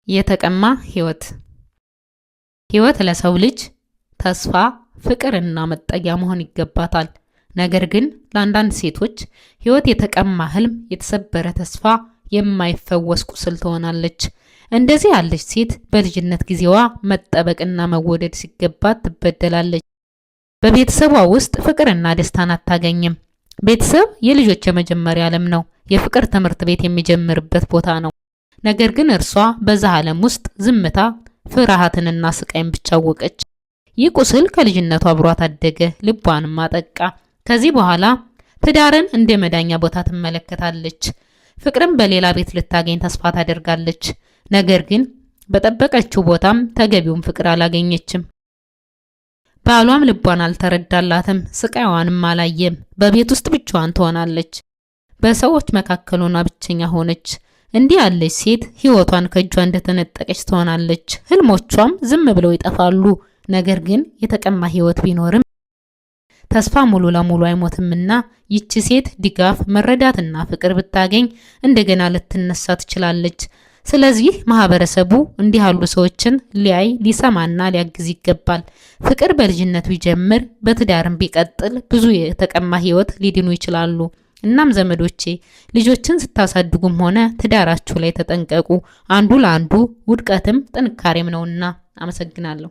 የተቀማ ህይወት ህይወት ለሰው ልጅ ተስፋ ፍቅርና መጠጊያ መሆን ይገባታል። ነገር ግን ለአንዳንድ ሴቶች ህይወት የተቀማ ህልም፣ የተሰበረ ተስፋ፣ የማይፈወስ ቁስል ትሆናለች። እንደዚህ ያለች ሴት በልጅነት ጊዜዋ መጠበቅና መወደድ ሲገባት ትበደላለች። በቤተሰቧ ውስጥ ፍቅርና ደስታን አታገኝም። ቤተሰብ የልጆች የመጀመሪያ ዓለም ነው። የፍቅር ትምህርት ቤት የሚጀምርበት ቦታ ነው። ነገር ግን እርሷ በዛ ዓለም ውስጥ ዝምታ፣ ፍርሃትንና ስቃይን ብቻ አወቀች። ይህ ቁስል ከልጅነቷ አብሯት አደገ፣ ልቧንም አጠቃ። ከዚህ በኋላ ትዳርን እንደ መዳኛ ቦታ ትመለከታለች። ፍቅርን በሌላ ቤት ልታገኝ ተስፋ ታደርጋለች። ነገር ግን በጠበቀችው ቦታም ተገቢውን ፍቅር አላገኘችም። ባሏም ልቧን አልተረዳላትም፣ ስቃይዋንም አላየም። በቤት ውስጥ ብቻዋን ትሆናለች። በሰዎች መካከል ሆና ብቸኛ ሆነች። እንዲህ ያለች ሴት ህይወቷን ከእጇ እንደተነጠቀች ትሆናለች። ህልሞቿም ዝም ብለው ይጠፋሉ። ነገር ግን የተቀማ ህይወት ቢኖርም ተስፋ ሙሉ ለሙሉ አይሞትምና ይቺ ሴት ድጋፍ፣ መረዳትና ፍቅር ብታገኝ እንደገና ልትነሳ ትችላለች። ስለዚህ ማህበረሰቡ እንዲህ ያሉ ሰዎችን ሊያይ፣ ሊሰማና ሊያግዝ ይገባል። ፍቅር በልጅነት ቢጀምር በትዳርም ቢቀጥል ብዙ የተቀማ ህይወት ሊድኑ ይችላሉ። እናም ዘመዶቼ ልጆችን ስታሳድጉም ሆነ ትዳራችሁ ላይ ተጠንቀቁ። አንዱ ለአንዱ ውድቀትም ጥንካሬም ነውና። አመሰግናለሁ።